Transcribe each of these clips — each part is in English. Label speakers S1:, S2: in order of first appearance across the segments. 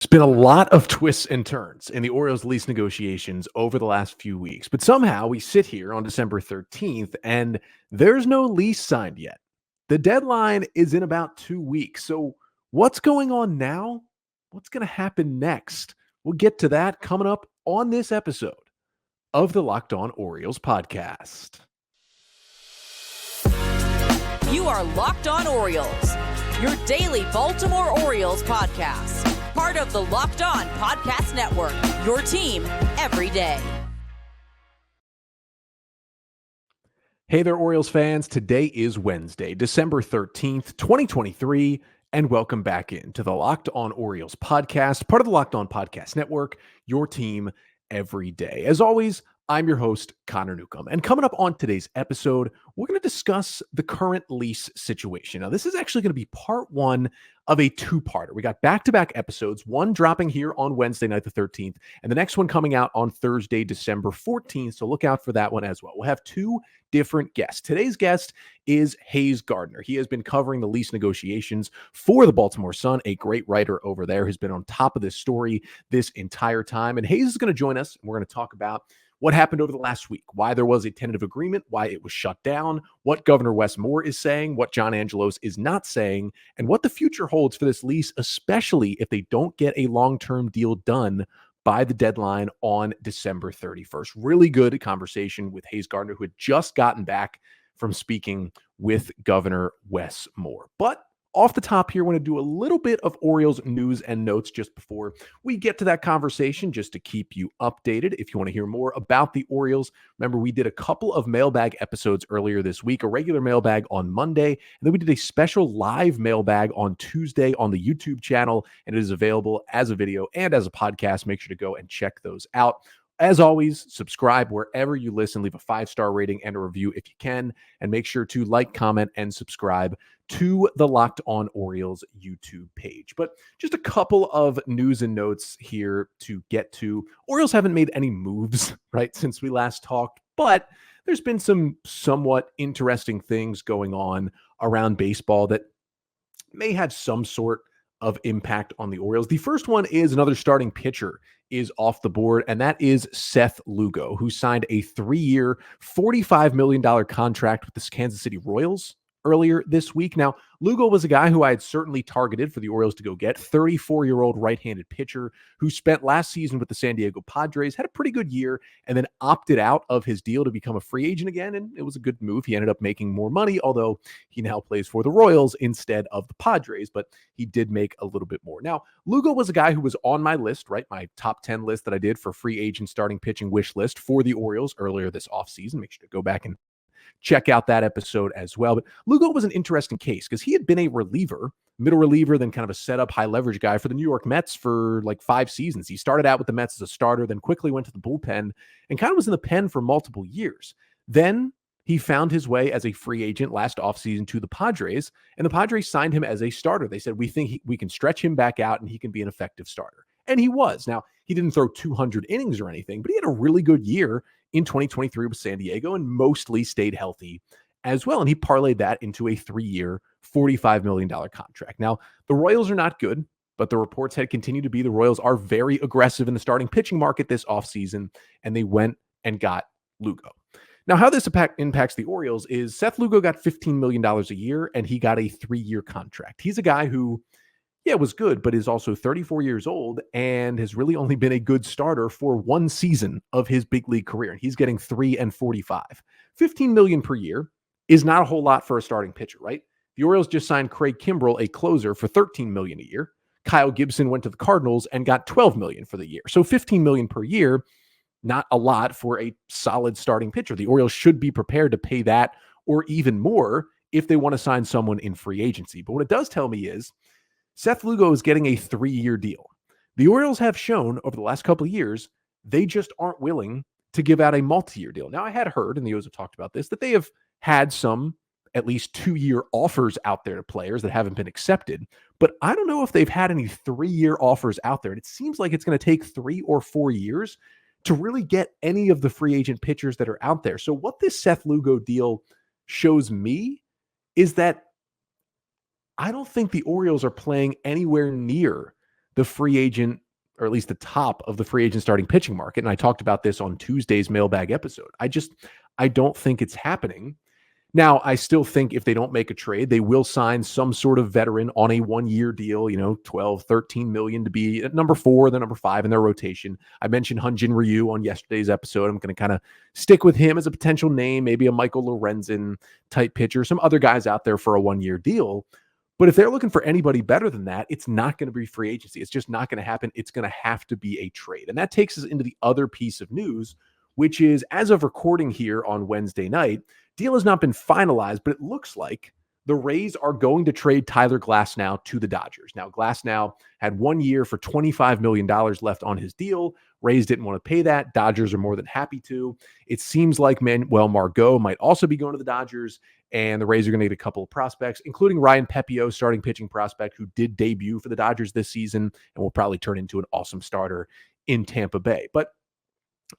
S1: There's been a lot of twists and turns in the Orioles lease negotiations over the last few weeks, but somehow we sit here on December 13th and there's no lease signed yet. The deadline is in about 2 weeks. So, what's going on now? What's going to happen next? We'll get to that coming up on this episode of the Locked On Orioles podcast.
S2: You are Locked On Orioles, your daily Baltimore Orioles podcast. Part of the Locked On Podcast Network, your team every day.
S1: Hey there, Orioles fans. Today is Wednesday, December 13th, 2023, and welcome back into the Locked On Orioles podcast, part of the Locked On Podcast Network, your team every day. As always, I'm your host, Connor Newcomb. And coming up on today's episode, we're going to discuss the current lease situation. Now, this is actually going to be part one of a two-parter. We got back-to-back episodes, one dropping here on Wednesday night, the 13th, and the next one coming out on Thursday, December 14th. So look out for that one as well. We'll have two different guests. Today's guest is Gardner. He has been covering the lease negotiations for the Baltimore Sun, a great writer over there who's been on top of this story this entire time. And Hayes is going to join us, and we're going to talk about what happened over the last week, why there was a tentative agreement, why it was shut down, what Governor Wes Moore is saying, what John Angelos is not saying, and what the future holds for this lease, especially if they don't get a long-term deal done by the deadline on December 31st. Really good conversation with Gardner, who had just gotten back from speaking with Governor Wes Moore. But off the top here, I want to do a little bit of Orioles news and notes just before we get to that conversation, just to keep you updated. If you want to hear more about the Orioles, remember we did a couple of mailbag episodes earlier this week, a regular mailbag on Monday, and then we did a special live mailbag on Tuesday on the YouTube channel, and it is available as a video and as a podcast. Make sure to go and check those out. As always, subscribe wherever you listen, leave a 5-star rating and a review if you can, and make sure to like, comment, and subscribe to the Locked On Orioles YouTube page. But just a couple of news and notes here to get to. Orioles haven't made any moves, right, since we last talked, but there's been some somewhat interesting things going on around baseball that may have some sort of impact on the Orioles. The first one is another starting pitcher is off the board, and that is Seth Lugo, who signed a 3-year, $45 million contract with the Kansas City Royals earlier this week. Now, Lugo was a guy who I had certainly targeted for the Orioles to go get, 34-year-old right-handed pitcher who spent last season with the San Diego Padres, had a pretty good year, and then opted out of his deal to become a free agent again, and it was a good move. He ended up making more money, although he now plays for the Royals instead of the Padres, but he did make a little bit more. Now, Lugo was a guy who was on my list, right, my top 10 list that I did for free agent starting pitching wish list for the Orioles earlier this offseason. Make sure to go back and check out that episode as well. But Lugo was an interesting case because he had been a reliever, middle reliever, then kind of a setup, high leverage guy for the New York Mets for like 5 seasons. He started out with the Mets as a starter, then quickly went to the bullpen and kind of was in the pen for multiple years. Then he found his way as a free agent last offseason to the Padres, and the Padres signed him as a starter. They said, we think we can stretch him back out and he can be an effective starter. And he was. Now, he didn't throw 200 innings or anything, but he had a really good year in 2023 with San Diego and mostly stayed healthy as well. And he parlayed that into a 3-year, $45 million contract. Now, the Royals are not good, but the reports had continued to be the Royals are very aggressive in the starting pitching market this offseason, and they went and got Lugo. Now, how this impacts the Orioles is Seth Lugo got $15 million a year, and he got a 3-year contract. He's a guy who, was good, but is also 34 years old and has really only been a good starter for 1 season of his big league career. And he's getting $3 and $45. $15 million per year is not a whole lot for a starting pitcher, right? The Orioles just signed Craig Kimbrell, a closer, for $13 million a year. Kyle Gibson went to the Cardinals and got $12 million for the year. So $15 million per year, not a lot for a solid starting pitcher. The Orioles should be prepared to pay that or even more if they want to sign someone in free agency. But what it does tell me is Seth Lugo is getting a 3-year deal. The Orioles have shown over the last couple of years, they just aren't willing to give out a multi-year deal. Now, I had heard, and the Orioles have talked about this, that they have had some at least 2-year offers out there to players that haven't been accepted. But I don't know if they've had any 3-year offers out there. And it seems like it's going to take 3 or 4 years to really get any of the free agent pitchers that are out there. So what this Seth Lugo deal shows me is that I don't think the Orioles are playing anywhere near the free agent, or at least the top of the free agent starting pitching market. And I talked about this on Tuesday's mailbag episode. I don't think it's happening. Now, I still think if they don't make a trade, they will sign some sort of veteran on a 1-year deal, 12, 13 million to be at number 4, the number 5 in their rotation. I mentioned Hyun-Jin Ryu on yesterday's episode. I'm going to kind of stick with him as a potential name, maybe a Michael Lorenzen type pitcher, some other guys out there for a 1-year deal. But if they're looking for anybody better than that, it's not going to be free agency. It's just not going to happen. It's going to have to be a trade. And that takes us into the other piece of news, which is, as of recording here on Wednesday night, deal has not been finalized, but it looks like the Rays are going to trade Tyler Glasnow to the Dodgers. Now, Glasnow had 1 year for $25 million left on his deal. Rays didn't want to pay that. Dodgers are more than happy to. It seems like Manuel Margot might also be going to the Dodgers, and the Rays are going to get a couple of prospects, including Ryan Pepio, starting pitching prospect, who did debut for the Dodgers this season and will probably turn into an awesome starter in Tampa Bay. But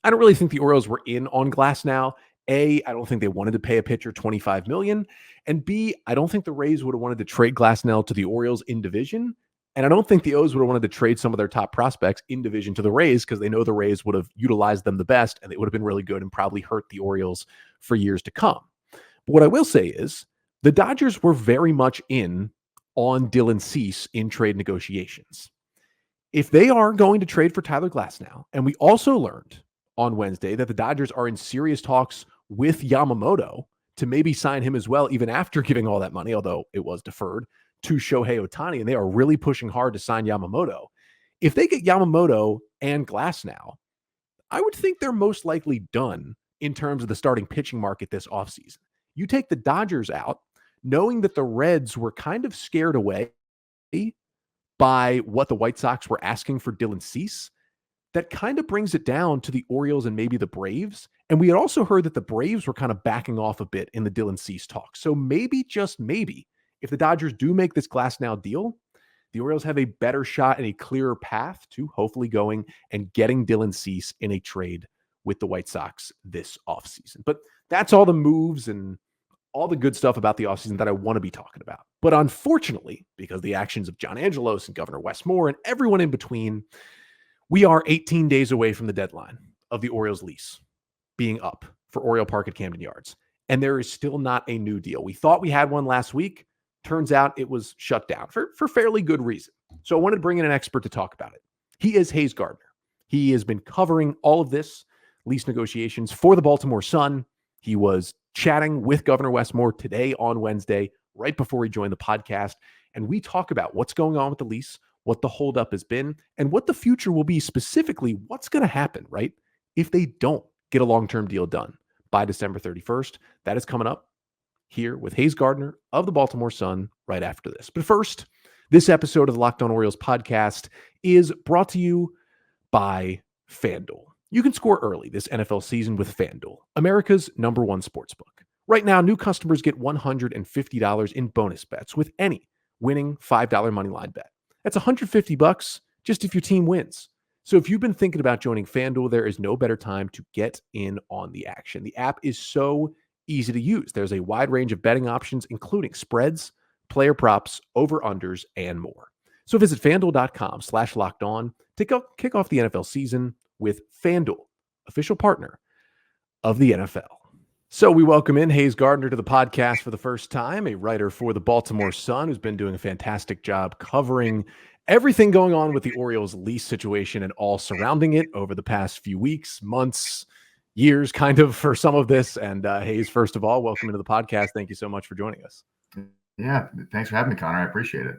S1: I don't really think the Orioles were in on Glasnow. A, I don't think they wanted to pay a pitcher $25 million. And B, I don't think the Rays would have wanted to trade Glasnow to the Orioles in division. And I don't think the O's would have wanted to trade some of their top prospects in division to the Rays, because they know the Rays would have utilized them the best and they would have been really good and probably hurt the Orioles for years to come. But what I will say is the Dodgers were very much in on Dylan Cease in trade negotiations. If they are going to trade for Tyler Glasnow, and we also learned on Wednesday that the Dodgers are in serious talks with Yamamoto to maybe sign him as well, even after giving all that money, although it was deferred, to Shohei Ohtani, and they are really pushing hard to sign Yamamoto. If they get Yamamoto and Glasnow, I would think they're most likely done in terms of the starting pitching market this offseason. You take the Dodgers out, knowing that the Reds were kind of scared away by what the White Sox were asking for Dylan Cease. That kind of brings it down to the Orioles and maybe the Braves. And we had also heard that the Braves were kind of backing off a bit in the Dylan Cease talk. So maybe, just maybe, if the Dodgers do make this Glasnow deal, the Orioles have a better shot and a clearer path to hopefully going and getting Dylan Cease in a trade with the White Sox this offseason. But that's all the moves and all the good stuff about the offseason that I want to be talking about. But unfortunately, because of the actions of John Angelos and Governor Wes Moore and everyone in between, we are 18 days away from the deadline of the Orioles lease being up for Oriole Park at Camden Yards. And there is still not a new deal. We thought we had one last week. Turns out it was shut down for fairly good reason. So I wanted to bring in an expert to talk about it. He is Hayes Gardner. He has been covering all of this lease negotiations for the Baltimore Sun. He was chatting with Governor Wes Moore today on Wednesday, right before he joined the podcast. And we talk about what's going on with the lease, what the holdup has been, and what the future will be, specifically what's going to happen, right, if they don't get a long-term deal done by December 31st. That is coming up here with Hayes Gardner of the Baltimore Sun right after this. But first, this episode of the Locked On Orioles podcast is brought to you by FanDuel. You can score early this NFL season with FanDuel, America's number one sportsbook. Right now, new customers get $150 in bonus bets with any winning $5 moneyline bet. That's $150 just if your team wins. So if you've been thinking about joining FanDuel, there is no better time to get in on the action. The app is so easy to use. There's a wide range of betting options, including spreads, player props, over-unders, and more. So visit FanDuel.com/lockedon to kick off the NFL season with FanDuel, official partner of the NFL. So we welcome in Hayes Gardner to the podcast for the first time, a writer for the Baltimore Sun who's been doing a fantastic job covering everything going on with the Orioles lease situation and all surrounding it over the past few weeks, months, years, kind of, for some of this. And Hayes, first of all, welcome into the podcast. Thank you so much for joining us.
S3: Yeah, thanks for having me, Connor. I appreciate it.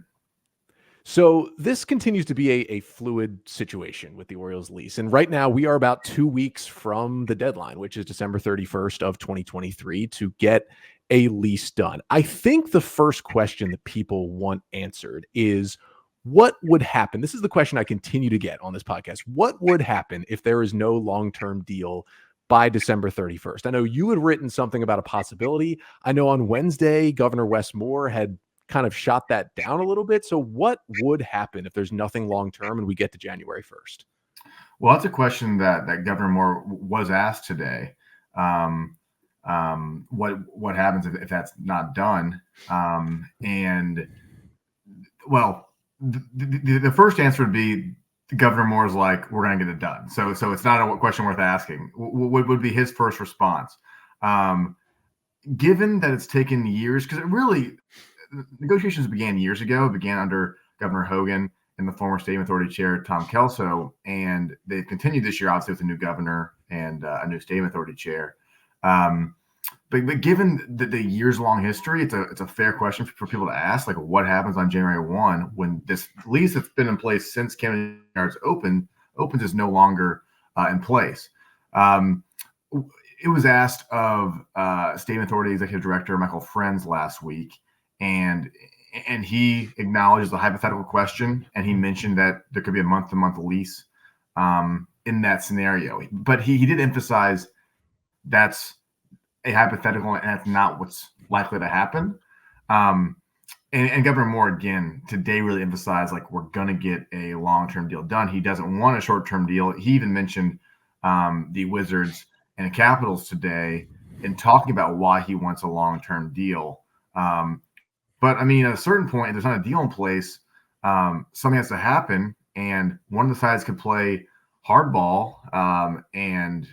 S1: So this continues to be a fluid situation with the Orioles lease. And right now we are about 2 weeks from the deadline, which is December 31st of 2023, to get a lease done. I think the first question that people want answered is, what would happen? This is the question I continue to get on this podcast. What would happen if there is no long-term deal by December 31st? I know you had written something about a possibility. I know on Wednesday, Governor Wes Moore had kind of shot that down a little bit. So what would happen if there's nothing long-term and we get to January 1st?
S3: Well, that's a question that Governor Moore was asked today. What happens if that's not done? And well, the first answer would be Governor Moore's like, we're going to get it done. So it's not a question worth asking. What would be his first response? Given that it's taken years, because negotiations began years ago. It began under Governor Hogan and the former Stadium Authority Chair, Tom Kelso, and they've continued this year, obviously, with a new governor and a new Stadium Authority Chair. But given the years-long history, it's a fair question for people to ask, like what happens on January 1 when this lease that's been in place since Camden Yards opens is no longer in place. It was asked of Stadium Authority Executive Director Michael Friends last week, and he acknowledged the hypothetical question, and he mentioned that there could be a month-to-month lease in that scenario. But he did emphasize that's a hypothetical, and that's not what's likely to happen. And Governor Moore, again, today really emphasized, like, we're going to get a long-term deal done. He doesn't want a short-term deal. He even mentioned the Wizards and the Capitals today in talking about why he wants a long-term deal. But, I mean, at a certain point, if there's not a deal in place, something has to happen, and one of the sides could play hardball and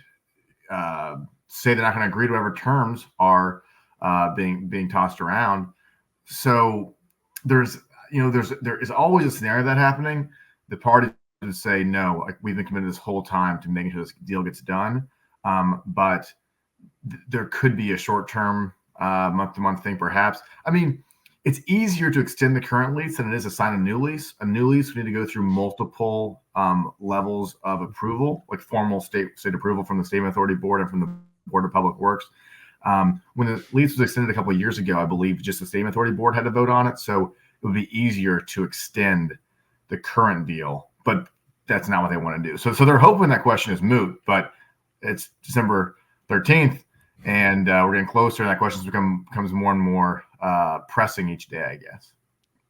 S3: say they're not going to agree to whatever terms are being tossed around. So there is always a scenario of that happening. The parties would say, no, like, we've been committed this whole time to making sure this deal gets done. But there could be a short-term month-to-month thing, perhaps. I mean, it's easier to extend the current lease than it is to sign a new lease. A new lease, we need to go through multiple levels of approval, like formal state approval from the Stadium Authority Board and from the Board of Public Works. When the lease was extended a couple of years ago, I believe just the Stadium Authority Board had to vote on it. So it would be easier to extend the current deal, but that's not what they want to do. So they're hoping that question is moot, but it's December 13th, and we're getting closer, and that question becomes more and more pressing each day, I guess.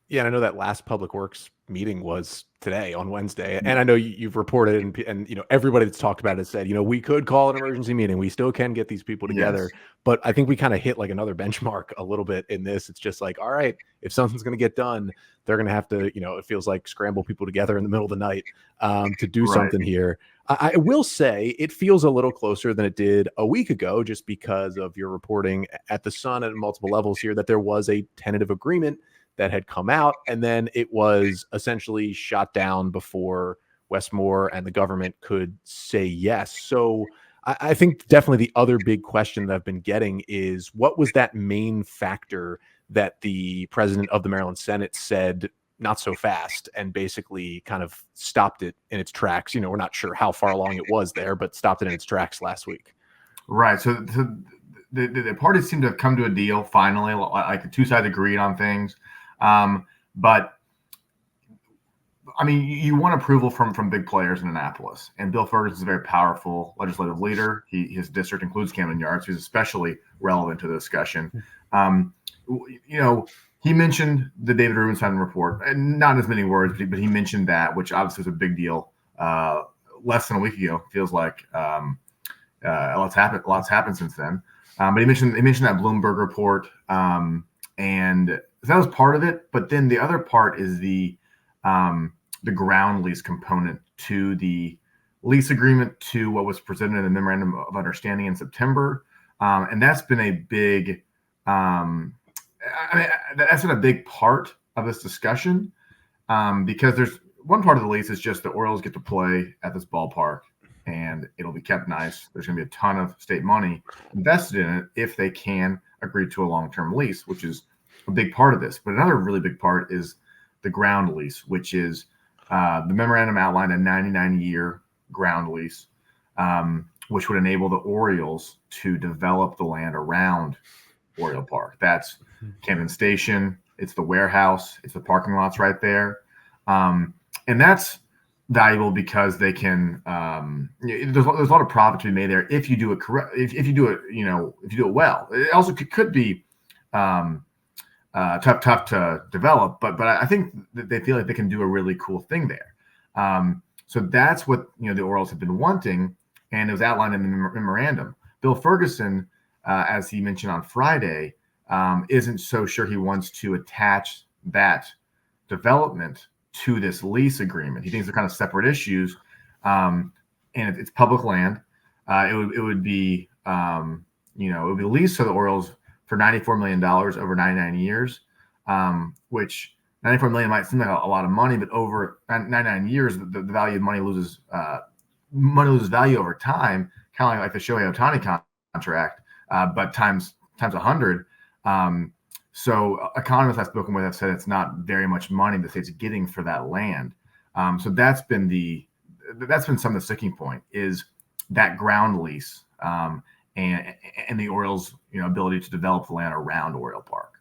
S1: Yeah, and I know that last Public Works meeting was today on Wednesday, and I know you've reported and everybody that's talked about it said, we could call an emergency meeting. We still can get these people together. Yes. But I think we kind of hit like another benchmark a little bit in this. It's just like, all right, if something's going to get done, they're going to have to, it feels like scramble people together in the middle of the night to do something here. I will say it feels a little closer than it did a week ago, just because of your reporting at the Sun at multiple levels here that there was a tentative agreement that had come out, and then it was essentially shot down before Westmore and the government could say yes. So I think definitely the other big question that I've been getting is, what was that main factor that the president of the Maryland Senate said not so fast and basically kind of stopped it in its tracks? We're not sure how far along it was there, but stopped it in its tracks last week.
S3: Right. So the parties seem to have come to a deal finally, like the two sides agreed on things. But I mean, you want approval from big players in Annapolis, and Bill Ferguson is a very powerful legislative leader. His district includes Camden Yards, who's especially relevant to the discussion. He mentioned the David Rubenstein report, and not as many words, but he mentioned that, which obviously was a big deal. Less than a week ago, feels like lots happened since then. But he mentioned that Bloomberg report, and that was part of it. But then the other part is the ground lease component to the lease agreement, to what was presented in the memorandum of understanding in September, and that's been a big. That's been a big part of this discussion, because there's one part of the lease is just the Orioles get to play at this ballpark, and it'll be kept nice. There's going to be a ton of state money invested in it if they can agree to a long-term lease, which is a big part of this. But another really big part is the ground lease, which is the memorandum outlined a 99-year ground lease, which would enable the Orioles to develop the land around Oriole Park. That's Camden Station. It's the warehouse. It's the parking lots right there. And that's valuable because they can, there's a lot of profit to be made there if you do it correct. If you do it well. It also could be tough to develop, but I think that they feel like they can do a really cool thing there. So that's what the Orioles have been wanting, and it was outlined in the memorandum. Bill Ferguson, as he mentioned on Friday, isn't so sure he wants to attach that development to this lease agreement. He thinks they're kind of separate issues, and it's public land. It would be it would be leased to the Orioles for $94 million over 99 years, which $94 million might seem like a lot of money, but over 99 years, the value of money loses value over time, kind of like the Shohei Ohtani contract, but times 100. So economists I've spoken with have said it's not very much money the state's getting for that land. So that's been some of the sticking point is that ground lease and the Orioles, ability to develop the land around Oriole Park.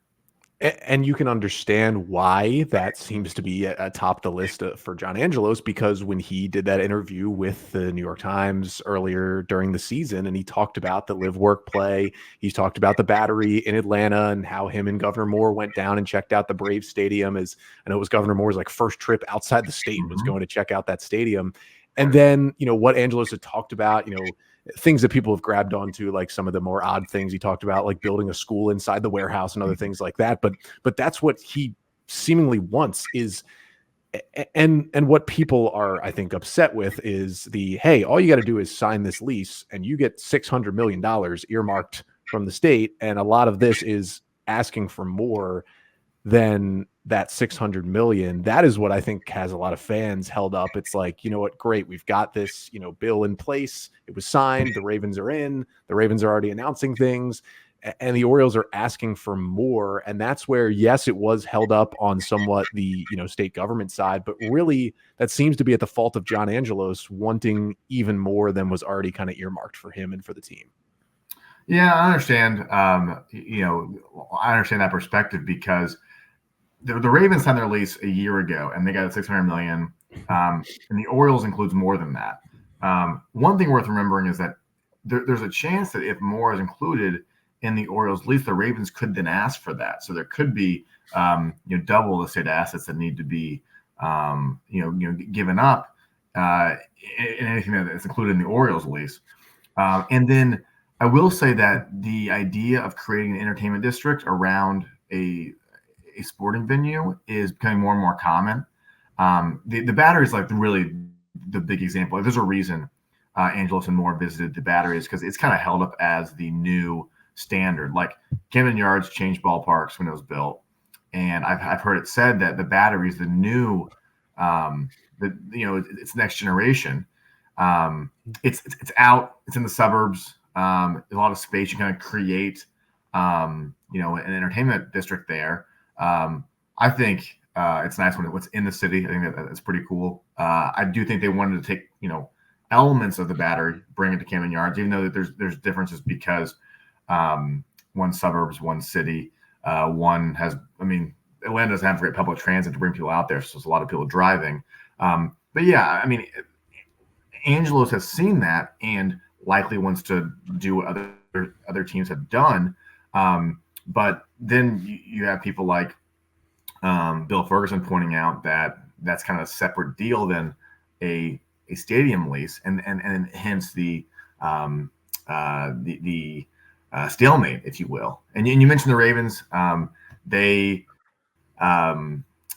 S1: And you can understand why that seems to be atop the list for John Angelos, because when he did that interview with the New York Times earlier during the season, and he talked about the live, work, play, he talked about the Battery in Atlanta and how him and Governor Moore went down and checked out the Braves Stadium. As I know, it was Governor Moore's first trip outside the state was going to check out that stadium. And then, what Angelos had talked about, things that people have grabbed onto, like some of the more odd things he talked about, like building a school inside the warehouse and other things like that. But that's what he seemingly wants is, and what people are, I think, upset with is hey, all you got to do is sign this lease and you get $600 million earmarked from the state. And a lot of this is asking for more than that 600 million. That is what I think has a lot of fans held up. It's like, what, great, we've got this, bill in place. It was signed. The Ravens are in. The Ravens are already announcing things, and the Orioles are asking for more. And that's where, yes, it was held up on somewhat the state government side, but really that seems to be at the fault of John Angelos wanting even more than was already kind of earmarked for him and for the team.
S3: Yeah, I understand. I understand that perspective because the Ravens signed their lease a year ago, and they got $600 million. And the Orioles includes more than that. One thing worth remembering is that there's a chance that if more is included in the Orioles lease, the Ravens could then ask for that. So there could be, double the state assets that need to be, given up in anything that is included in the Orioles lease. And then I will say that the idea of creating an entertainment district around a sporting venue is becoming more and more common. The Battery is really the big example. There's a reason Angelos and Moore visited the Battery is because it's kind of held up as the new standard. Like Camden Yards changed ballparks when it was built, and I've heard it said that the Battery is the new, it's next generation. It's out. It's in the suburbs. There's a lot of space. You kind of create, an entertainment district there. I think it's nice when it's in the city. I think that's pretty cool. I do think they wanted to take, elements of the Battery, bring it to Camden Yards, even though there's differences because one suburbs, one city, one has, Atlanta doesn't have great public transit to bring people out there, so there's a lot of people driving. But yeah, Angelos has seen that and likely wants to do what other teams have done. But then you have people like Bill Ferguson pointing out that that's kind of a separate deal than a stadium lease, and hence the stalemate, if you will. And you mentioned the Ravens. They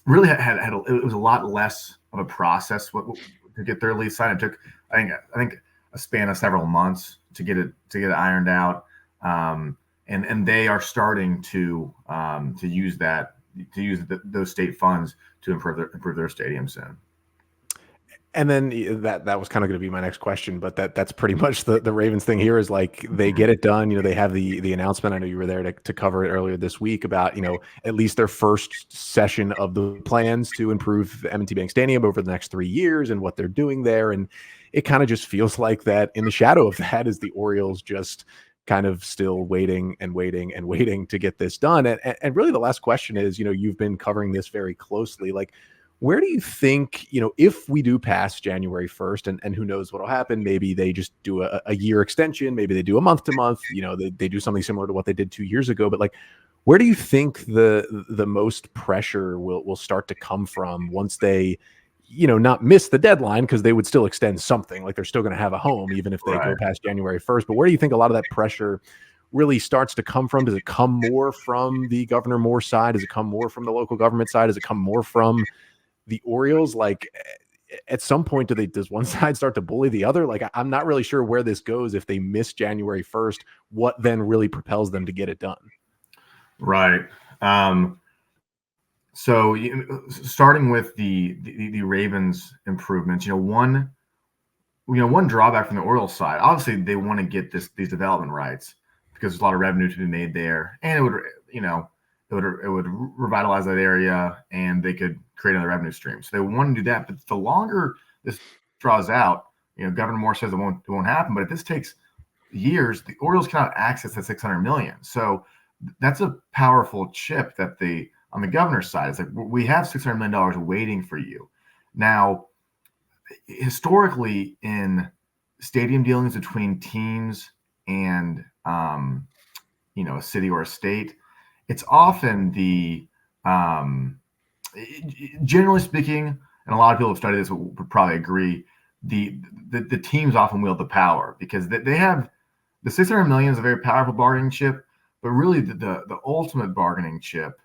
S3: really had it was a lot less of a process to get their lease signed. It took I think a span of several months to get it ironed out. And they are starting to use those state funds to improve their stadium soon.
S1: And then that was kind of going to be my next question, but that's pretty much the Ravens thing here is like they get it done. They have the announcement. I know you were there to cover it earlier this week about, at least their first session of the plans to improve M&T Bank Stadium over the next 3 years and what they're doing there. And it kind of just feels like that in the shadow of that is the Orioles just kind of still waiting to get this done. And really the last question is, you've been covering this very closely. Like, where do you think, if we do pass January 1st, and who knows what'll happen, maybe they just do a year extension, maybe they do a month to month, they do something similar to what they did 2 years ago. But like, where do you think the most pressure will start to come from once they, not miss the deadline, because they would still extend something, like they're still going to have a home, even if they go past January 1st. But where do you think a lot of that pressure really starts to come from? Does it come more from the Governor Moore side? Does it come more from the local government side? Does it come more from the Orioles, like at some point, does one side start to bully the other? Like, I'm not really sure where this goes. If they miss January 1st, what then really propels them to get it done?
S3: Right. So starting with the Ravens improvements, one drawback from the Orioles side, obviously they want to get these development rights because there's a lot of revenue to be made there, and it would revitalize that area, and they could create another revenue stream. So they want to do that, but the longer this draws out, Governor Moore says it won't happen, but if this takes years, the Orioles cannot access that $600 million. So that's a powerful chip that on the governor's side, it's like, we have $600 million waiting for you. Now, historically, in stadium dealings between teams and a city or a state, it's often generally speaking, and a lot of people have studied this would probably agree, the teams often wield the power because they have the $600 million is a very powerful bargaining chip, but really the ultimate bargaining chip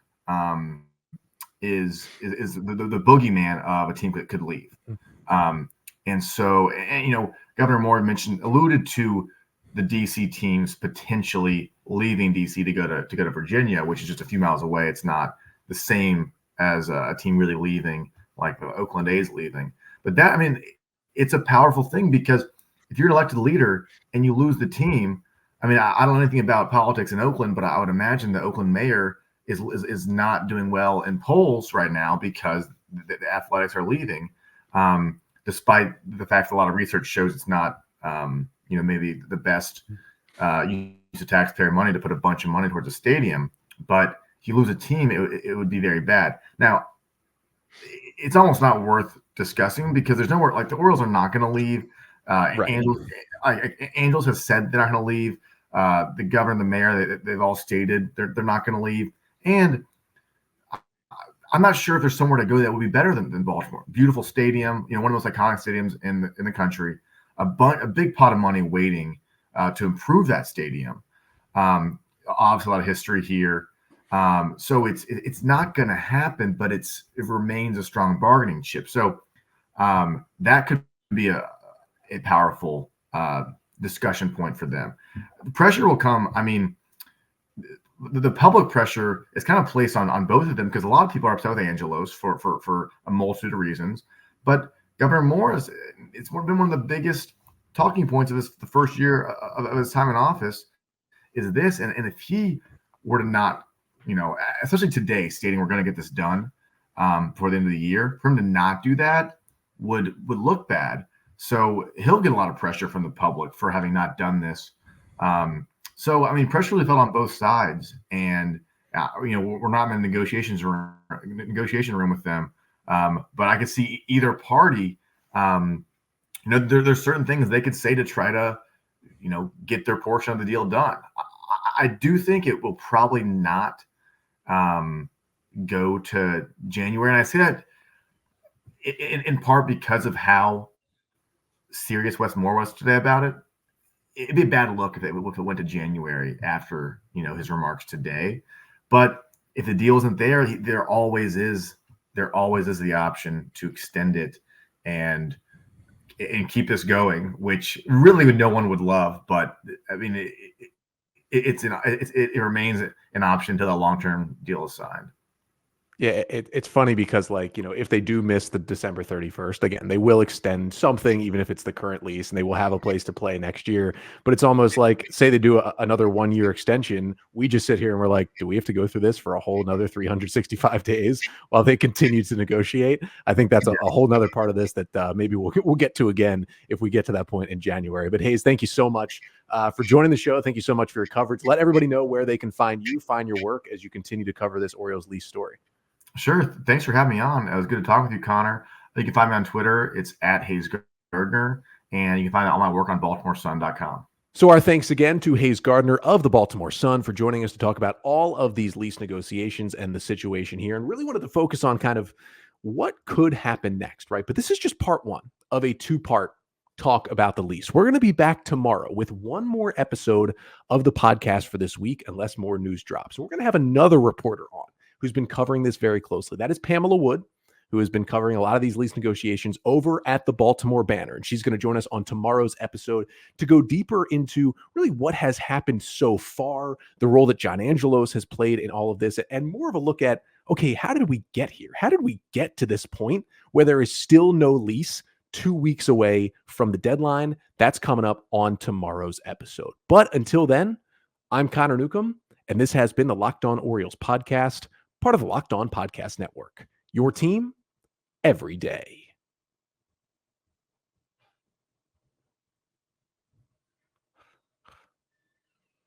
S3: is the boogeyman of a team that could leave. And so, Governor Moore alluded to the DC teams potentially leaving DC to go to Virginia, which is just a few miles away. It's not the same as a team really leaving, like the Oakland A's leaving. But it's a powerful thing because if you're an elected leader and you lose the team, I don't know anything about politics in Oakland, but I would imagine the Oakland mayor is not doing well in polls right now because the Athletics are leaving, despite the fact that a lot of research shows it's not, maybe the best use of taxpayer money to put a bunch of money towards a stadium. But if you lose a team, it would be very bad. Now, it's almost not worth discussing because there's nowhere, like the Orioles are not going to leave.
S1: Right.
S3: Angels have said they're not going to leave. The governor and the mayor, they've all stated they're not going to leave. And I'm not sure if there's somewhere to go that would be better than Baltimore. Beautiful stadium, one of the most iconic stadiums in the country. A big pot of money waiting to improve that stadium. Obviously, a lot of history here. So it's not going to happen, but it remains a strong bargaining chip. So that could be a powerful discussion point for them. The pressure will come. The public pressure is kind of placed on both of them because a lot of people are upset with Angelos for a multitude of reasons. But Governor Moore it's been one of the biggest talking points of the first year of his time in office is this. And if he were to not, especially today, stating we're going to get this done before the end of the year, for him to not do that would look bad. So he'll get a lot of pressure from the public for having not done this. Pressure really felt on both sides, and we're not in the negotiation room with them. But I could see either party. There's certain things they could say to try to, get their portion of the deal done. I do think it will probably not go to January, and I say that in part because of how serious Wes Moore was today about it. It'd be a bad look if it went to January after his remarks today. But if the deal isn't there always is the option to extend it and keep this going, which really no one would love. But it remains an option until the long-term deal is signed.
S1: Yeah, it's funny because, if they do miss the December 31st, again, they will extend something, even if it's the current lease, and they will have a place to play next year. But it's almost like, say they do another 1-year extension, we just sit here and we're like, do we have to go through this for a whole another 365 days while they continue to negotiate? I think that's a whole nother part of this that maybe we'll get to again if we get to that point in January. But Hayes, thank you so much for joining the show. Thank you so much for your coverage. Let everybody know where they can find your work as you continue to cover this Orioles lease story.
S3: Sure. Thanks for having me on. It was good to talk with you, Connor. You can find me on Twitter. It's @HayesGardner. And you can find all my work on BaltimoreSun.com.
S1: So our thanks again to Hayes Gardner of the Baltimore Sun for joining us to talk about all of these lease negotiations and the situation here, and really wanted to focus on kind of what could happen next, right? But this is just part one of a two-part talk about the lease. We're going to be back tomorrow with one more episode of the podcast for this week, unless more news drops. So we're going to have another reporter on who's been covering this very closely. That is Pamela Wood, who has been covering a lot of these lease negotiations over at the Baltimore Banner. And she's going to join us on tomorrow's episode to go deeper into really what has happened so far, the role that John Angelos has played in all of this, and more of a look at, okay, how did we get here? How did we get to this point where there is still no lease 2 weeks away from the deadline? That's coming up on tomorrow's episode. But until then, I'm Connor Newcomb, and this has been the Locked On Orioles podcast, part of the Locked On Podcast Network. Your team every day.